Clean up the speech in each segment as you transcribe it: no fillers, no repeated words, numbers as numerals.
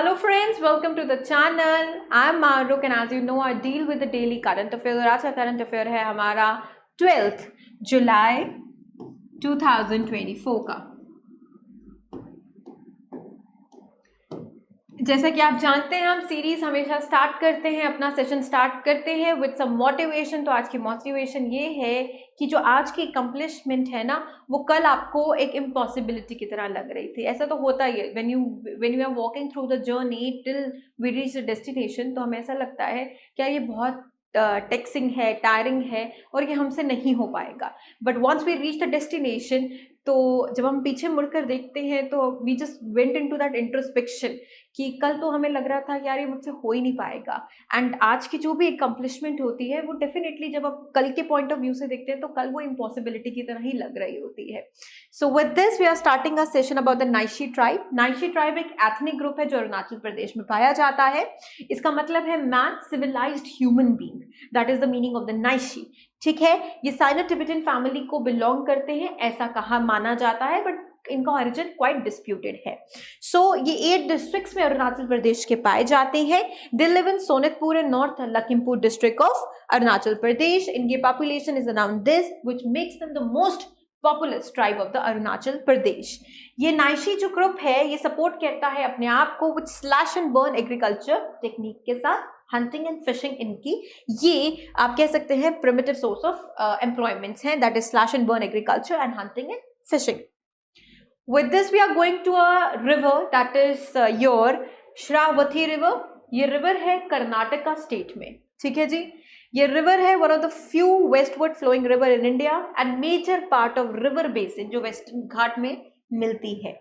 Hello friends, welcome to the channel. I'm Maruk and as you know I deal with the daily current affairs और आज का current affair है हमारा 12th जुलाई 2024 का। जैसा कि आप जानते हैं हम सीरीज हमेशा स्टार्ट करते हैं, अपना सेशन स्टार्ट करते हैं विद सम मोटिवेशन। तो आज की मोटिवेशन ये है कि जो आज की अकम्पलिशमेंट है ना वो कल आपको एक इम्पॉसिबिलिटी की तरह लग रही थी। ऐसा तो होता ही है when you are walking through the journey till we reach the destination, तो हमें ऐसा लगता है क्या ये बहुत टैक्सिंग है, टायरिंग है और ये हमसे नहीं हो पाएगा। But once we reach the destination, तो जब हम पीछे मुड़कर देखते हैं तो we just went into that introspection कि कल तो हमें लग रहा था कि यार ये मुझसे हो ही नहीं पाएगा। एंड आज की जो भी अकम्पलिशमेंट होती है वो डेफिनेटली जब आप कल के पॉइंट ऑफ व्यू से देखते हैं तो कल वो इम्पॉसिबिलिटी की तरह ही लग रही होती है। So with this we are starting a session about the Nyishi tribe. Nyishi tribe एक एथनिक ग्रुप है जो अरुणाचल प्रदेश में पाया जाता है। इसका मतलब है man civilised human being, that is the meaning of the Nyishi. ठीक है, ये साइनो टिबेटन फैमिली को बिलोंग करते हैं ऐसा कहा माना जाता है, बट इनका ओरिजिन क्वाइट डिस्प्यूटेड है। सो ये 8 डिस्ट्रिक्ट्स में अरुणाचल प्रदेश के पाए जाते हैं। They live in Sonitpur and north Lakhimpur district of Arunachal Pradesh. इनकी population is around this which makes them the most populous tribe of the Arunachal Pradesh. ये नाइशी जो ग्रुप है ये सपोर्ट करता है अपने आप को with slash and burn agriculture technique के साथ। हंटिंग एंड फिशिंग इनकी ये आप कह सकते हैं प्रिमिटिव सोर्स ऑफ एम्प्लॉयमेंट्स हैं, that is slash and burn agriculture and hunting and fishing. With this, we are going to a river that is your Shravati river. ये river है कर्नाटका स्टेट में। ठीक है जी, ये river है one of the few westward flowing river in India and major part of river basin जो western घाट में मिलती है।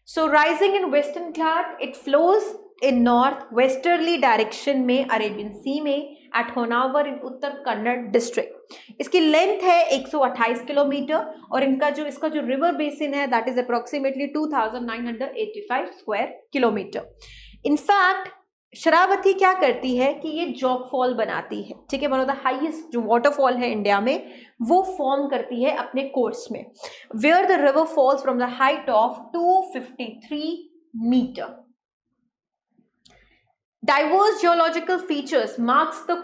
So rising in western Ghat, it flows in north westerly direction में अरेबियन सी में एट होनावर इन उत्तर कन्नड़ डिस्ट्रिक्ट। इसकी length है 128 kilometre और इसका जो रिवर बेसिन है that is approximately 2985 square kilometre. In fact Sharavati क्या करती है कि ये जॉग फॉल बनाती है। ठीक है, वन ऑफ द हाईएस्ट जो वाटरफॉल है इंडिया में वो फॉर्म करती है अपने कोर्स में, where the river falls from the height of 253 metre. Diverse geological features marks the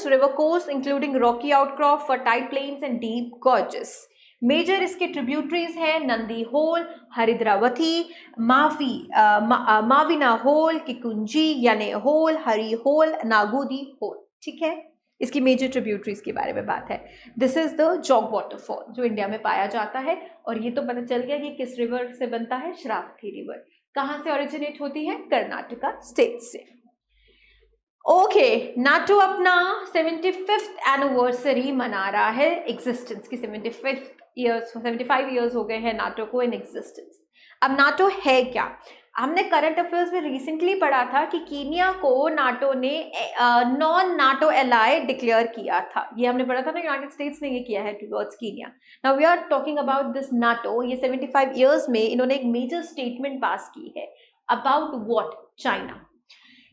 river course including rocky outcrop, fertile plains and deep gorges. Major इसके tributaries हैं नंदी होल, हरिद्रावती, माविना होल, किकुंजी यानी whole, हरी whole, नागुदी whole. ठीक है, इसकी major tributaries के बारे में बात है। This is the jog waterfall जो इंडिया में पाया जाता है और ये तो पता चल गया कि किस रिवर से बनता है, श्रावती रिवर। कहाँ से ओरिजिनेट होती है? कर्नाटका स्टेट से। ओके, नाटो अपना 75th एनिवर्सरी मना रहा है एग्जिस्टेंस की। 75 ईयर्स हो गए हैं नाटो को इन एग्जिस्टेंस। अब नाटो है क्या? हमने करंट अफेयर्स में रिसेंटली पढ़ा था कि कीनिया को नाटो ने नॉन नाटो एलाई डिक्लेयर किया था। ये हमने पढ़ा था ना, यूनाइटेड स्टेट्स ने ये किया है towards Kenya. Now we are talking about this NATO. ये 75 ईयर्स में इन्होंने एक मेजर स्टेटमेंट पास की है अबाउट व्हाट? चाइना।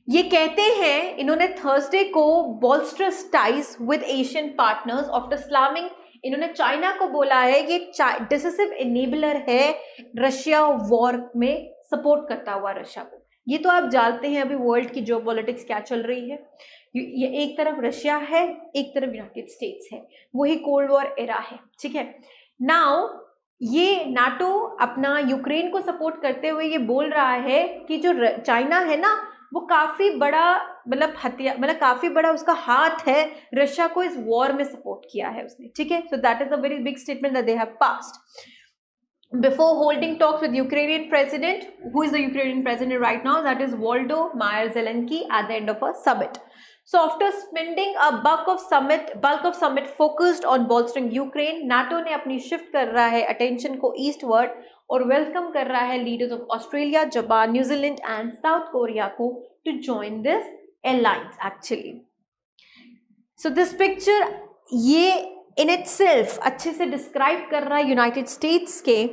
ये कहते हैं इन्होंने थर्सडे को bolsters ties with Asian partners after slamming, इन्होंने चाइना को बोला है कि डिसिसिव इनेबलर है रशिया वॉर में, सपोर्ट करता हुआ रशिया को। ये तो आप जानते हैं अभी वर्ल्ड की जो पॉलिटिक्स क्या चल रही है। ये एक तरफ रशिया है, एक तरफ यूनाइटेड स्टेट्स है, वही कोल्ड वॉर एरा है। ठीक है, नाउ ये नाटो अपना यूक्रेन को सपोर्ट करते हुए ये बोल रहा है कि जो चाइना है ना वो काफी बड़ा काफी बड़ा उसका हाथ है, रशिया को इस वॉर में सपोर्ट किया है उसने। ठीक है, so that is a very big statement that they have passed before holding talks with Ukrainian president. Who is the Ukrainian president right now? That is Volodymyr Zelensky at the end of a summit. So after spending a bulk of summit focused on bolstering Ukraine, NATO ने अपनी shift कर रहा है attention को eastward और welcome कर रहा है leaders of Australia, Japan, New Zealand and south Korea को to join this alliance actually. So this picture ये इन इटसेल्फ अच्छे से डिस्क्राइब कर रहा है यूनाइटेड स्टेट्स के।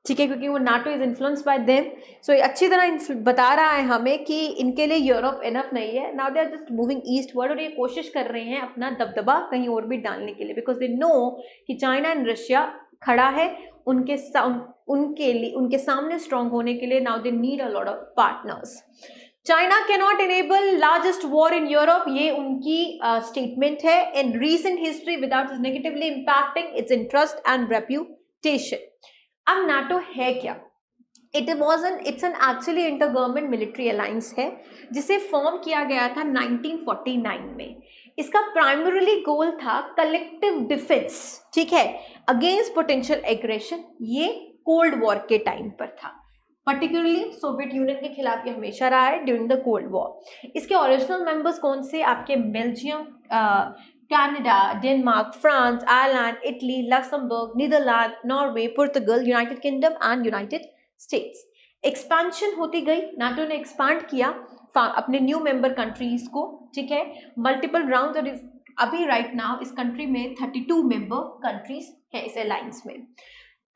ठीक है, क्योंकि वो NATO is influenced by them. So ये अच्छी तरह बता रहा है हमें कि इनके लिए यूरोप इनफ नहीं है। Now they are just moving eastward और ये कोशिश कर रहे हैं अपना दबदबा कहीं और भी डालने के लिए, बिकॉज दे नो कि चाइना एंड रशिया खड़ा है उनके सामने स्ट्रांग होने के लिए। Now they need a lot of partners. China cannot enable largest war in Europe, ये उनकी स्टेटमेंट है। In recent history without negatively impacting it's interest and reputation. अब नाटो है क्या? It's an actually inter government military alliance है जिसे form किया गया था 1949 में। इसका प्राइमरीली गोल था कलेक्टिव डिफेंस, ठीक है, अगेंस्ट पोटेंशियल एग्रेशन। ये कोल्ड वॉर के टाइम पर था, पर्टिकुलरली सोवियत यूनियन के खिलाफ ये हमेशा रहा है ड्यूरिंग द कोल्ड वॉर। इसके ओरिजिनल मेंबर्स कौन से? आपके Belgium, Canada, Denmark, France, Ireland, Italy, Luxembourg, Netherland, Norway, Portugal, United Kingdom and United States. Expansion होती गई, नाटो ने एक्सपांड किया अपने न्यू मेंबर कंट्रीज को, ठीक है, मल्टीपल राउंड। और अभी राइट नाउ इस कंट्री में 32 मेंबर कंट्रीज है इस अलायंस में।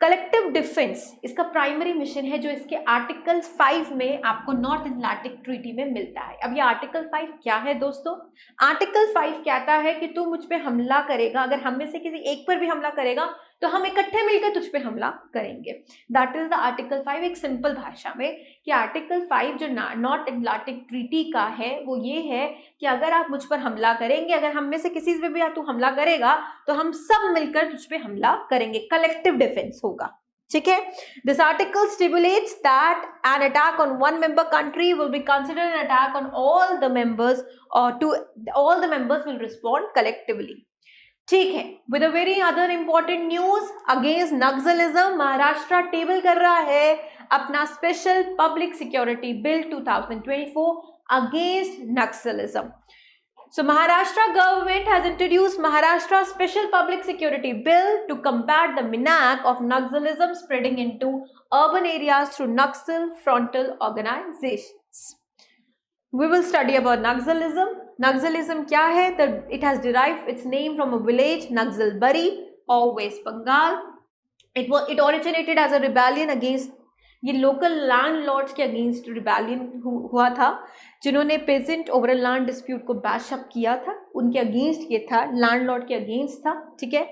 कलेक्टिव डिफेंस इसका प्राइमरी मिशन है, जो इसके आर्टिकल 5 में आपको नॉर्थ अटलांटिक ट्रीटी में मिलता है। अब ये आर्टिकल 5 क्या है दोस्तों? आर्टिकल 5 कहता है कि तू मुझ पे हमला करेगा, अगर हम में से किसी एक पर भी हमला करेगा तो हम इकट्ठे मिलकर तुझ पे हमला करेंगे। That is the article 5। एक सिंपल भाषा में कि आर्टिकल 5 जो नॉर्थ अटलांटिक ट्रीटी का है वो ये है कि अगर आप मुझ पर हमला करेंगे, अगर हम में से किसी पे भी तू हमला करेगा तो हम सब मिलकर तुझ पे हमला करेंगे, कलेक्टिव डिफेंस होगा, ठीक है। This article stipulates that an attack on one member country will be considered an attack on all the members और to all the members will respond collectively, ठीक है। With a very other important news against naxalism, Maharashtra table कर रहा है अपना special public security bill 2024 against naxalism. So Maharashtra government has introduced Maharashtra Special Public Security Bill to combat the menace of Naxalism spreading into urban areas through Naxal frontal organizations. We will study about Naxalism. Naxalism क्या है? It has derived its name from a village Naxalbari or West Bengal. It originated as a rebellion against, ये local land Lord's के against rebellion हुआ था, जिन्होंने pageant over land dispute को bash up किया था, उनके अगेंस्ट ये था, लैंड लॉर्ड के अगेंस्ट था, ठीक है।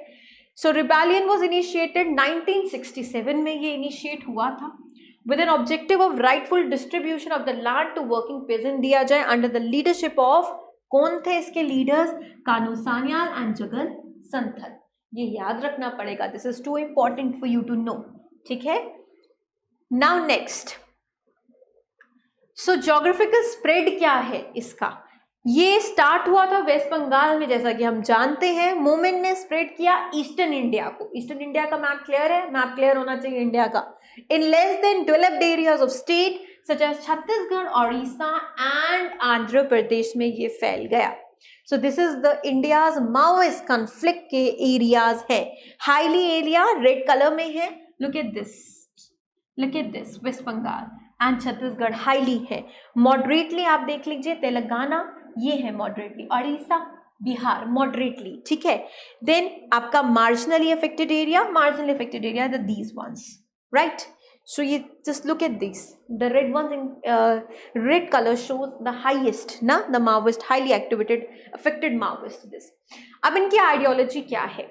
सो रिबेलियन वाज इनिशिएटेड 1967 में, ये इनिशिएट हुआ था with an objective of rightful distribution of the land to working peasant दिया जाए अंडर द लीडरशिप ऑफ, कौन थे इसके लीडर्स? कानू सान्याल एंड जगन संथल। ये याद रखना पड़ेगा, this is too important for you to know, ठीक है। Now next, so geographical spread क्या है इसका? ये स्टार्ट हुआ था वेस्ट बंगाल में, जैसा कि हम जानते हैं। मूवमेंट ने स्प्रेड किया ईस्टर्न इंडिया को। ईस्टर्न इंडिया का मैप क्लियर है? मैप क्लियर होना चाहिए इंडिया का। In less than developed areas of state such as Chhattisgarh, Odisha and Andhra Pradesh में ये फैल गया। So this is the India's Maoist conflict के एरियाज है। हाईली एरिया रेड कलर में है, look at this, look at this, West Bengal and Chhattisgarh highly है। Moderately आप देख लीजिए, तेलंगाना ये है मॉडरेटली, उड़ीसा, बिहार मॉडरेटली, ठीक है। देन आपका marginally affected area the these ones, right. So ये just look at this, the red ones in red colour shows the highest ना, the Maoist, highly activated affected Maoist this. अब इनकी ideology क्या है?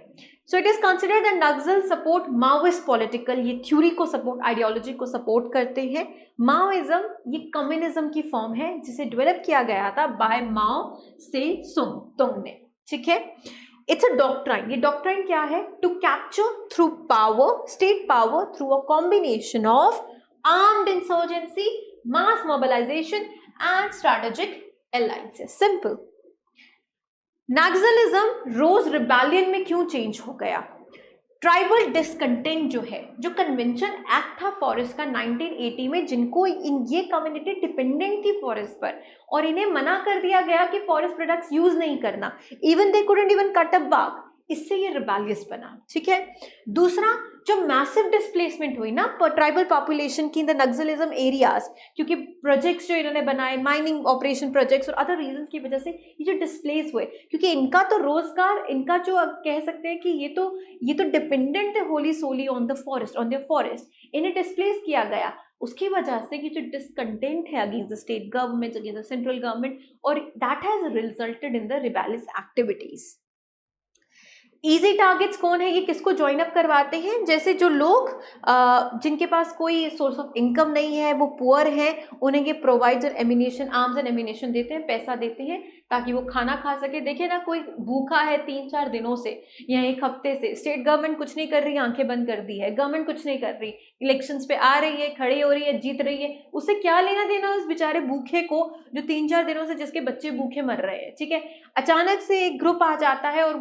So it is considered that Naxal support Maoist political, ये theory को support, ideology को support करते हैं। माओइज्म ये कम्युनिज्म की फॉर्म है जिसे डेवलप किया गया था बाय माओ से तुंग ने, ठीक है। इट्स अ डॉक्ट्राइन, ये डॉक्ट्राइन क्या है? To capture through power, state power through a combination of armed insurgency, mass mobilisation and strategic alliances. Simple. Naxalism rose rebellion में क्यों चेंज हो गया? ट्राइबल डिसकंटेंट जो है, जो कन्वेंशन एक्ट था फॉरेस्ट का 1980 में, जिनको ये कम्युनिटी डिपेंडेंट थी फॉरेस्ट पर, और इन्हें मना कर दिया गया कि फॉरेस्ट प्रोडक्ट्स यूज नहीं करना, even they couldn't even cut a bough, इससे ये रिबेलियस बना, ठीक है। दूसरा, जो मैसिव डिस्प्लेसमेंट हुई ना ट्राइबल पॉपुलेशन की इन द नक्सलिज्म एरियाज, क्योंकि प्रोजेक्ट्स जो इन्होंने बनाए, माइनिंग ऑपरेशन प्रोजेक्ट्स और अदर रीजंस की वजह से ये जो डिस्प्लेस हुए, क्योंकि इनका तो रोजगार, इनका जो कह सकते हैं कि ये तो डिपेंडेंट है wholly solely on the forest, on the forest, इन्हें डिस्प्लेस किया गया। उसकी वजह से ये जो डिसकंटेंट है against the state government, against the central government, और that has resulted in the rebellious activities. Easy targets कौन है, ये किसको ज्वाइन अप करवाते हैं, जैसे जो लोग जिनके पास कोई सोर्स ऑफ इनकम नहीं है, वो पुअर हैं, उन्हें ये provides ammunition, arms and ammunition देते हैं, पैसा देते हैं ताकि वो खाना खा सके। देखिए ना, कोई भूखा है 3-4 दिनों से या 1 हफ्ते से, स्टेट गवर्नमेंट कुछ नहीं कर रही, आंखें बंद कर दी है, गवर्नमेंट कुछ नहीं कर रही, इलेक्शंस पे आ रही है, खड़ी हो रही है, जीत रही है, उससे क्या लेना देना उस बेचारे भूखे को जो 3-4 दिनों से जिसके बच्चे भूखे मर रहे हैं, ठीक है। अचानक से एक ग्रुप आ जाता है और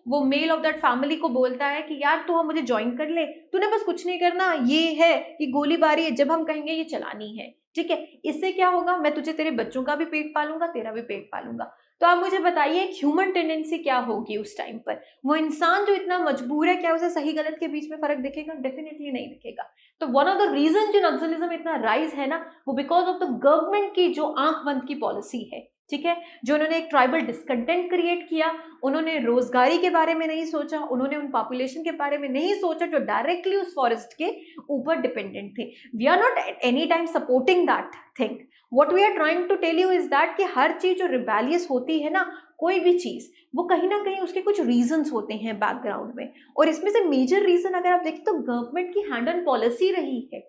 वो मेल ऑफ दैट फैमिली को बोलता है कि यार तू मुझे ज्वाइन कर ले, तूने बस कुछ नहीं करना, ये है कि गोलीबारी है, जब हम कहेंगे ये चलानी है, ठीक है। इससे क्या होगा, मैं तुझे तेरे बच्चों का भी पेट पालूंगा, तेरा भी पेट पालूंगा। तो आप मुझे बताइए ह्यूमन टेंडेंसी क्या होगी उस टाइम पर, वो इंसान जो इतना मजबूर है, क्या उसे सही गलत के बीच में फर्क दिखेगा? डेफिनेटली नहीं दिखेगा। तो वन ऑफ द रीजन जो नक्सलिज्म इतना राइज है ना, वो बिकॉज ऑफ द गवर्नमेंट की जो आंख बंद की पॉलिसी है, ठीक है, जो उन्होंने एक ट्राइबल डिसकंटेंट क्रिएट किया, उन्होंने रोजगारी के बारे में नहीं सोचा, उन्होंने उन पॉपुलेशन के बारे में नहीं सोचा जो डायरेक्टली उस फॉरेस्ट के ऊपर डिपेंडेंट थे। We are not at any time supporting that thing, what we are trying to tell you is that कि हर चीज जो रिबेलियस होती है ना, कोई भी चीज, वो कहीं ना कहीं उसके कुछ रीजंस होते हैं बैकग्राउंड में, और इसमें से मेजर रीजन अगर आप देखें तो गवर्नमेंट की हैंड ऑन पॉलिसी रही है।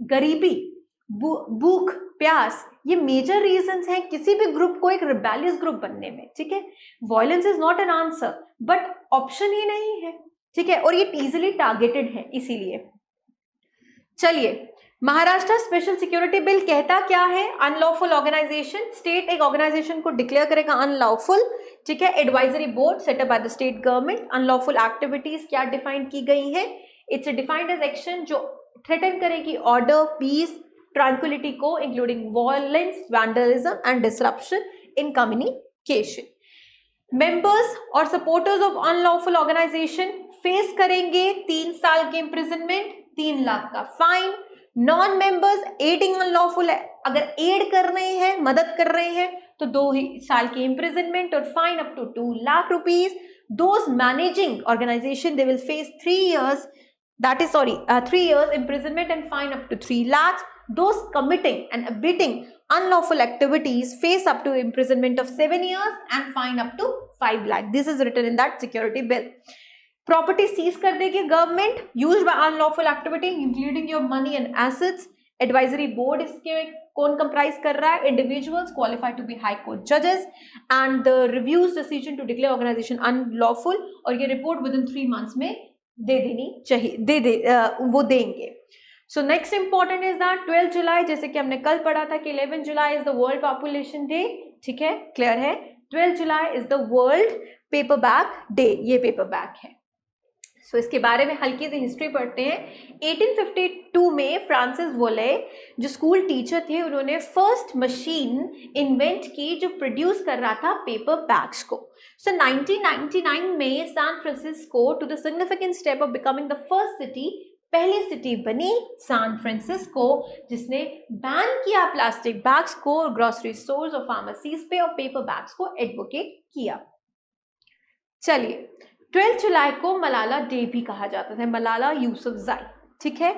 गरीबी, भूख, प्यास, ये मेजर रीजंस हैं किसी भी ग्रुप को एक रिबेलियस ग्रुप बनने में, ठीक है। Violence is not an answer, but option ही नहीं है, ठीक है, और ये इजीली टारगेटेड है इसीलिए। चलिए, महाराष्ट्र स्पेशल सिक्योरिटी बिल कहता क्या है? अनलॉफुल ऑर्गेनाइजेशन, स्टेट एक ऑर्गेनाइजेशन को डिक्लेयर करेगा अनलॉफुल, ठीक है। Advisory board set up by the state government. Unlawful activities क्या डिफाइन की गई है? इट्स डिफाइंड एज एक्शन जो थ्रेटन करेगी ऑर्डर, पीस, ट्रांक्विलिटी को, including violence, vandalism and disruption in communication. Members और supporters of unlawful organisation face करेंगे 3 साल के इम्प्रिजनमेंट, 3 लाख का fine. Non members aiding unlawful, अगर एड कर रहे हैं, मदद कर रहे हैं, तो 2 साल की इम्प्रिजनमेंट और fine up to 2 lakh rupees. Those managing organisation they will face 3 years, that is 3 years imprisonment and fine up to 3 lakhs. Those committing and abetting unlawful activities face up to imprisonment of 7 years and fine up to 5 lakh. This is written in that security bill. Property seize कर देगी government used by unlawful activity including your money and assets. Advisory board इसके कौन comprise कर रहा है? Individuals qualified to be high court judges, and the reviews decision to declare organization unlawful, और ये report within 3 months में दे देनी चाहिए, वो देंगे। So next important is that 12 जुलाई, जैसे कि हमने कल पढ़ा था कि 11 जुलाई is the world population day, ठीक है, क्लियर है। 12 जुलाई is the world paper bag day, ये पेपर बैग है। सो इसके बारे में हल्की सी हिस्ट्री पढ़ते हैं। 1852 में फ्रांसिस वोले जो स्कूल टीचर थे, उन्होंने फर्स्ट मशीन इन्वेंट की जो प्रोड्यूस कर रहा था पेपर बैग्स को। सो 1999 में San Francisco to the significant step of becoming the first city, पहली सिटी बनी सैन फ्रांसिस्को जिसने बैन किया प्लास्टिक बैग्स को ग्रोसरी स्टोर्स और फार्मेसीज पे, और पेपर बैग्स को एडवोकेट किया। चलिए, 12 जुलाई को मलाला डे भी कहा जाता था, मलाला यूसुफजाई, ठीक है।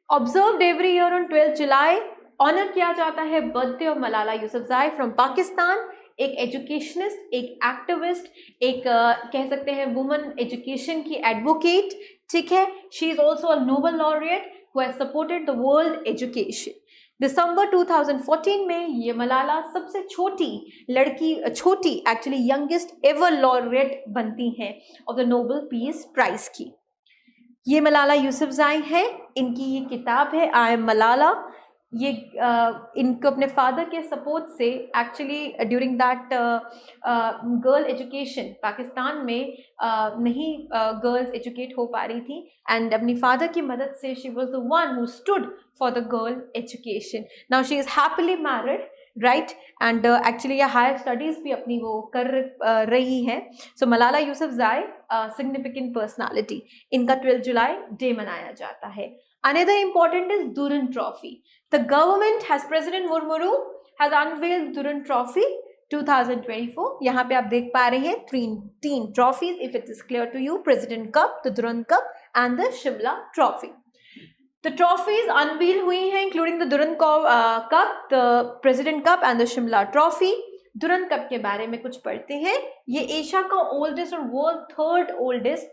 Observed every year on 12 July, honour किया जाता है birthday of Malala Yousafzai from Pakistan. एक एजुकेशनिस्ट, एक एक्टिविस्ट, एक कह सकते हैं वुमेन एजुकेशन की एडवोकेट, ठीक है। She is also a Nobel laureate who has supported the world education. दिसंबर 2014 में ये मलाला सबसे छोटी लड़की, छोटी एक्चुअली यंगेस्ट एवर लॉरिएट बनती हैं of the Nobel peace prize की। ये मलाला यूसुफजाई है, इनकी ये किताब है आई एम मलाला। ये इनको अपने फादर के सपोर्ट से actually during that girl education Pakistan में नहीं गर्ल्स एजुकेट हो पा रही थी, एंड अपनी फादर की मदद से she was the one who stood for the girl education. Now she is happily married, right, and actually ये हायर स्टडीज़ भी अपनी वो कर रही है। सो मलाला यूसुफजाई सिग्निफिकेंट पर्सनालिटी, इनका 12 जुलाई डे मनाया जाता है। Another important is Durand Trophy. The government has President Murmuru has unveiled Durand Trophy 2024. यहाँ पे आप देख पा रहे हैं तीन trophies if it is clear to you: President Cup, the Durand Cup, and the Shimla Trophy. The trophies unveiled हुई हैं including the Durand Cup, the President Cup, and the Shimla Trophy. Durand cup के बारे में कुछ पढ़ते हैं। ये Asia का ओल्डेस्ट और वर्ल्ड थर्ड ओल्डेस्ट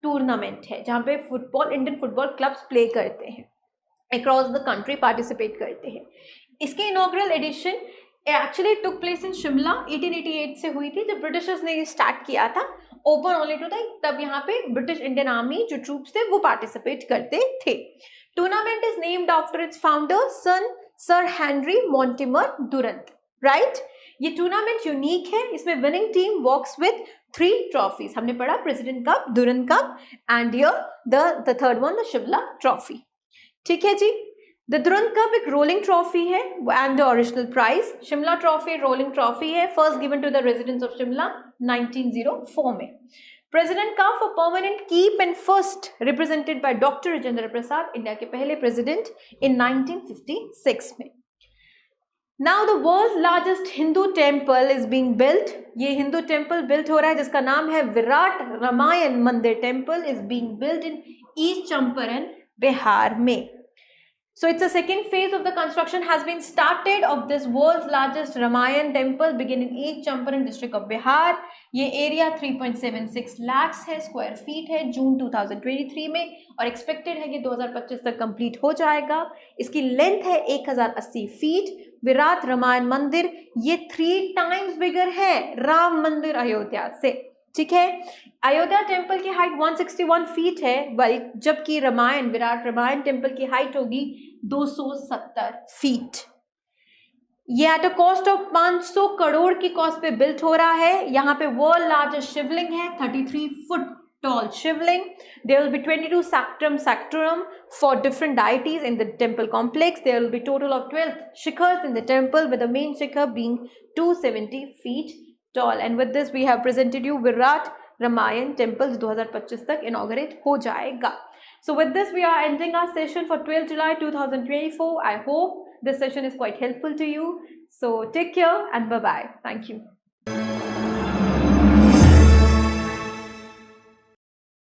टूर्नामेंट है जहाँ पे इंडियन फुटबॉल क्लब्स प्ले करते हैं, अक्रॉस द कंट्री पार्टिसिपेट करते हैं। इसके inaugural edition actually took place in Shimla 1888 से हुई थी, जब ब्रिटिशर्स ने ये स्टार्ट किया था, ओपन ओनली टू द, तब यहाँ पे ब्रिटिश इंडियन आर्मी जो ट्रूप्स थे वो पार्टिसिपेट करते थे। Tournament is named after its founder sir Henry Mortimer Durand, right. ये टूर्नामेंट यूनिक है, इसमें winning team walks with 3 trophies. हमने पढ़ा president cup, Durand cup and the third one the Shimla trophy. ठीक है जी। द दुरंत कप एक rolling trophy है and the original prize. Shimla trophy rolling trophy है, first given to the residents of Shimla 1904 में। President cup for permanent keep and first represented by doctor Rajendra Prasad, India के पहले president, in 1956 में। Now the world largest Hindu temple is being built. ये Hindu temple built हो रहा है जिसका नाम है विराट रामायण मंदिर temple, is being built in east Champaran, Bihar में। So it's a second phase of the construction has been started of this world's largest Ramayan temple begin in East Champaran district of Bihar. ये area 3.76 lakhs है, square feet है, जून 2023 में, और expected है कि 2025 तक complete हो जाएगा। इसकी लेंथ है 1080 फीट। विराट रामायण मंदिर ये 3 times बिगर है राम मंदिर अयोध्या से, ठीक है। अयोध्या टेम्पल की हाइट 161 फीट है, जबकि विराट रामायण टेम्पल की हाइट होगी 270 फीट। ये at a cost of 500 crore की कॉस्ट पे बिल्ट हो रहा है। यहाँ पे वर्ल्ड लार्जेस्ट शिवलिंग है, 33 foot tall shivling. There will be 22 sacrum for different deities in the temple complex. There will be total of 12 shikhars in the temple, with the main shikhar being 270 feet tall. And with this we have presented you Virat Ramayan Temple 2025 तक inaugurate हो जाएगा. So with this we are ending our session for 12 July 2024. I hope this session is quite helpful to you. So take care and bye bye. Thank you.